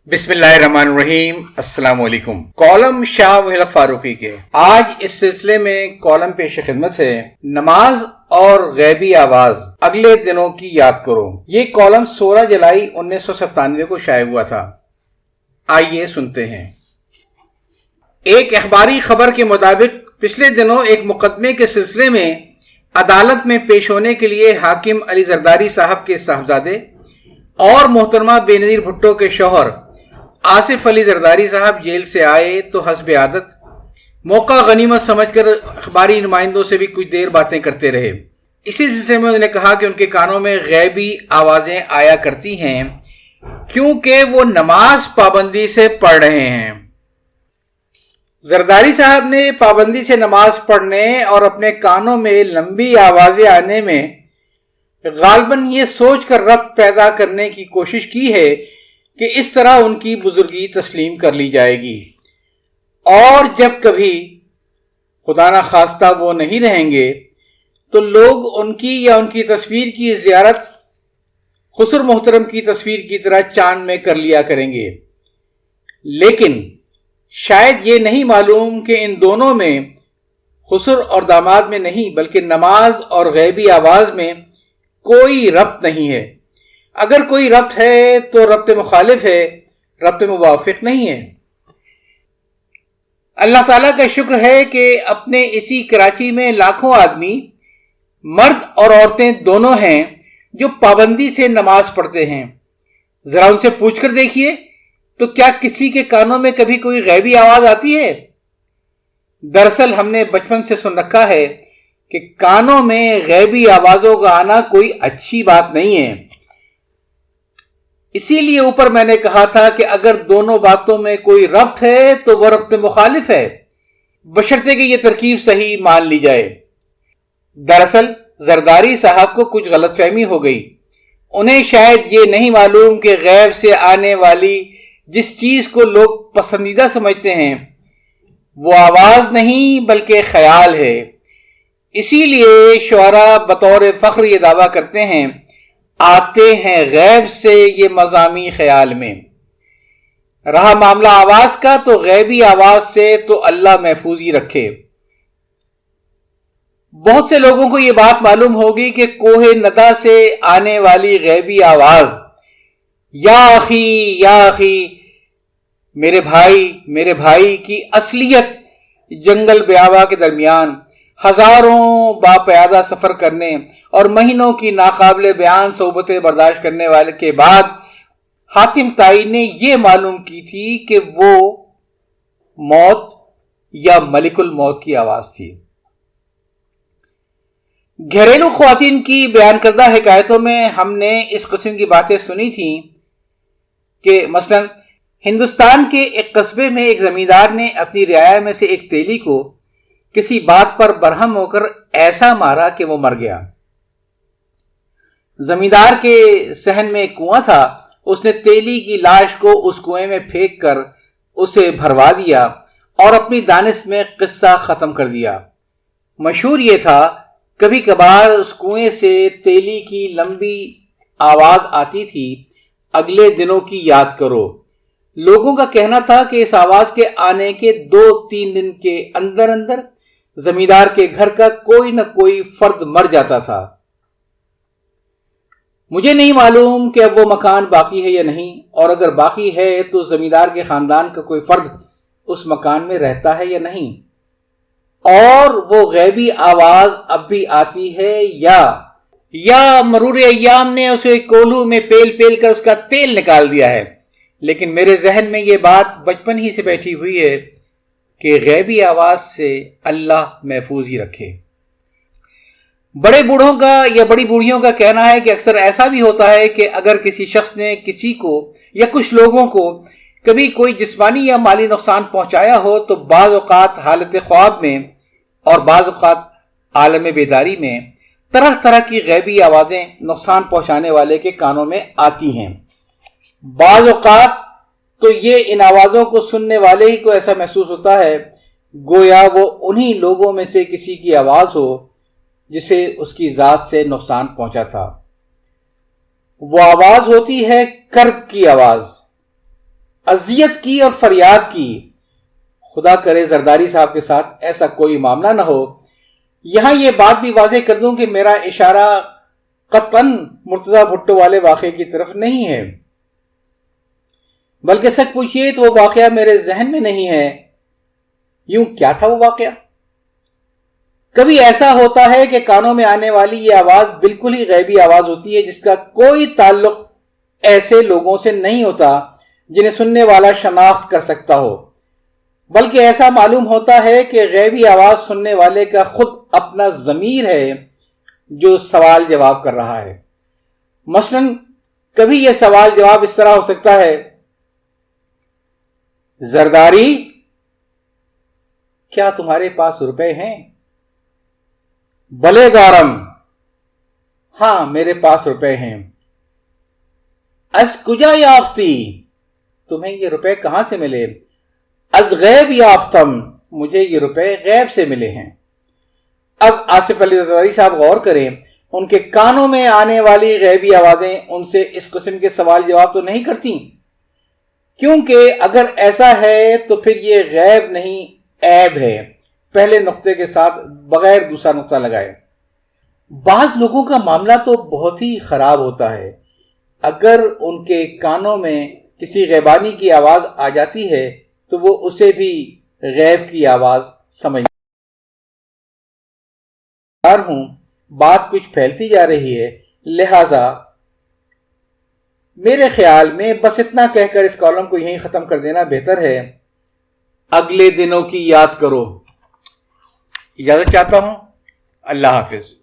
بسم اللہ الرحمن الرحیم۔ السلام علیکم۔ کالم شاہ محی الحق فاروقی کے آج اس سلسلے میں کالم پیش خدمت ہے، نماز اور غیبی آواز اگلے دنوں کی یاد کرو۔ یہ کالم 16 جولائی 1997 کو شائع ہوا تھا۔ آئیے سنتے ہیں۔ ایک اخباری خبر کے مطابق پچھلے دنوں ایک مقدمے کے سلسلے میں عدالت میں پیش ہونے کے لیے حاکم علی زرداری صاحب کے صاحبزادے اور محترمہ بے نظیر بھٹو کے شوہر آصف علی زرداری صاحب جیل سے آئے تو حسب عادت موقع غنیمت سمجھ کر اخباری نمائندوں سے بھی کچھ دیر باتیں کرتے رہے۔ اسی سلسلے میں انہوں نے کہا کہ ان کے کانوں میں غیبی آوازیں آیا کرتی ہیں کیونکہ وہ نماز پابندی سے پڑھ رہے ہیں۔ زرداری صاحب نے پابندی سے نماز پڑھنے اور اپنے کانوں میں لمبی آوازیں آنے میں غالباً یہ سوچ کر ربط پیدا کرنے کی کوشش کی ہے کہ اس طرح ان کی بزرگی تسلیم کر لی جائے گی، اور جب کبھی خدا نہ خواستہ وہ نہیں رہیں گے تو لوگ ان کی یا ان کی تصویر کی زیارت خسر محترم کی تصویر کی طرح چاند میں کر لیا کریں گے۔ لیکن شاید یہ نہیں معلوم کہ ان دونوں میں خسر اور داماد میں نہیں بلکہ نماز اور غیبی آواز میں کوئی ربط نہیں ہے۔ اگر کوئی ربط ہے تو ربط مخالف ہے، ربط موافق نہیں ہے۔ اللہ تعالیٰ کا شکر ہے کہ اپنے اسی کراچی میں لاکھوں آدمی، مرد اور عورتیں دونوں ہیں جو پابندی سے نماز پڑھتے ہیں۔ ذرا ان سے پوچھ کر دیکھیے تو کیا کسی کے کانوں میں کبھی کوئی غیبی آواز آتی ہے؟ دراصل ہم نے بچپن سے سن رکھا ہے کہ کانوں میں غیبی آوازوں کا آنا کوئی اچھی بات نہیں ہے۔ اسی لیے اوپر میں نے کہا تھا کہ اگر دونوں باتوں میں کوئی ربط ہے تو وہ ربط مخالف ہے، بشرطے کہ یہ ترکیب صحیح مان لی جائے۔ دراصل زرداری صاحب کو کچھ غلط فہمی ہو گئی۔ انہیں شاید یہ نہیں معلوم کہ غیب سے آنے والی جس چیز کو لوگ پسندیدہ سمجھتے ہیں وہ آواز نہیں بلکہ خیال ہے۔ اسی لیے شعراء بطور فخر یہ دعویٰ کرتے ہیں، آتے ہیں غیب سے یہ مضامی خیال میں۔ رہا معاملہ آواز کا تو غیبی آواز سے تو اللہ محفوظ ہی رکھے۔ بہت سے لوگوں کو یہ بات معلوم ہوگی کہ کوہ ندہ سے آنے والی غیبی آواز یا اخی میرے بھائی کی اصلیت جنگل بیاباں کے درمیان ہزاروں باپیادہ سفر کرنے اور مہینوں کی ناقابل بیان صحبتیں برداشت کرنے والے کے بعد حاتم طائی نے یہ معلوم کی تھی کہ وہ موت یا ملک الموت کی آواز تھی۔ گھریلو خواتین کی بیان کردہ حکایتوں میں ہم نے اس قسم کی باتیں سنی تھیں کہ مثلا ہندوستان کے ایک قصبے میں ایک زمیندار نے اپنی رعایا میں سے ایک تیلی کو کسی بات پر برہم ہو کر ایسا مارا کہ وہ مر گیا۔ زمیندار کے صحن میں ایک کنواں تھا، اس نے تیلی کی لاش کو اس کنویں میں پھینک کر اسے بھروا دیا اور اپنی دانش میں قصہ ختم کر دیا۔ مشہور یہ تھا، کبھی کبھار اس کنویں سے تیلی کی لمبی آواز آتی تھی، اگلے دنوں کی یاد کرو۔ لوگوں کا کہنا تھا کہ اس آواز کے آنے کے 2-3 دن کے اندر زمیندار کے گھر کا کوئی نہ کوئی فرد مر جاتا تھا۔ مجھے نہیں معلوم کہ اب وہ مکان باقی ہے یا نہیں، اور اگر باقی ہے تو زمیندار کے خاندان کا کوئی فرد اس مکان میں رہتا ہے یا نہیں، اور وہ غیبی آواز اب بھی آتی ہے یا مرور ایام نے اسے کولو میں پیل کر اس کا تیل نکال دیا ہے۔ لیکن میرے ذہن میں یہ بات بچپن ہی سے بیٹھی ہوئی ہے کہ غیبی آواز سے اللہ محفوظ ہی رکھے۔ بڑے بوڑھوں کا یا بڑی بوڑھیوں کا کہنا ہے کہ اکثر ایسا بھی ہوتا ہے کہ اگر کسی شخص نے کسی کو یا کچھ لوگوں کو کبھی کوئی جسمانی یا مالی نقصان پہنچایا ہو تو بعض اوقات حالت خواب میں اور بعض اوقات عالم بیداری میں طرح کی غیبی آوازیں نقصان پہنچانے والے کے کانوں میں آتی ہیں۔ بعض اوقات تو یہ ان آوازوں کو سننے والے ہی کو ایسا محسوس ہوتا ہے گویا وہ انہی لوگوں میں سے کسی کی آواز ہو جسے اس کی ذات سے نقصان پہنچا تھا۔ وہ آواز ہوتی ہے کرب کی آواز۔ اذیت کی اور فریاد کی. خدا کرے زرداری صاحب کے ساتھ ایسا کوئی معاملہ نہ ہو. یہاں یہ بات بھی واضح کر دوں کہ میرا اشارہ قطعاً مرتضی بھٹو والے واقعے کی طرف نہیں ہے، بلکہ سچ پوچھئے تو وہ واقعہ میرے ذہن میں نہیں ہے. یوں کیا تھا وہ واقعہ؟ کبھی ایسا ہوتا ہے کہ کانوں میں آنے والی یہ آواز بالکل ہی غیبی آواز ہوتی ہے، جس کا کوئی تعلق ایسے لوگوں سے نہیں ہوتا جنہیں سننے والا شناخت کر سکتا ہو، بلکہ ایسا معلوم ہوتا ہے کہ غیبی آواز سننے والے کا خود اپنا ضمیر ہے جو سوال جواب کر رہا ہے. مثلا کبھی یہ سوال جواب اس طرح ہو سکتا ہے: زرداری، کیا تمہارے پاس روپے ہیں؟ بلے دارم، ہاں میرے پاس روپے ہیں. از کجا یافتی، تمہیں یہ روپے کہاں سے ملے؟ از غیب یافتم، مجھے یہ روپے غیب سے ملے ہیں. اب آصف علی زرداری صاحب غور کریں، ان کے کانوں میں آنے والی غیبی آوازیں ان سے اس قسم کے سوال جواب تو نہیں کرتی، کیونکہ اگر ایسا ہے تو پھر یہ غیب نہیں عیب ہے، پہلے نقطے کے ساتھ بغیر دوسرا نقطہ لگائے. بعض لوگوں کا معاملہ تو بہت ہی خراب ہوتا ہے. اگر ان کے کانوں میں کسی غیبانی کی آواز آ جاتی ہے تو وہ اسے بھی غیب کی آواز سمجھ ہوں. بات کچھ پھیلتی جا رہی ہے، لہذا میرے خیال میں بس اتنا کہہ کر اس کالم کو یہیں ختم کر دینا بہتر ہے. اگلے دنوں کی یاد کرو. اجازت چاہتا ہوں. اللہ حافظ.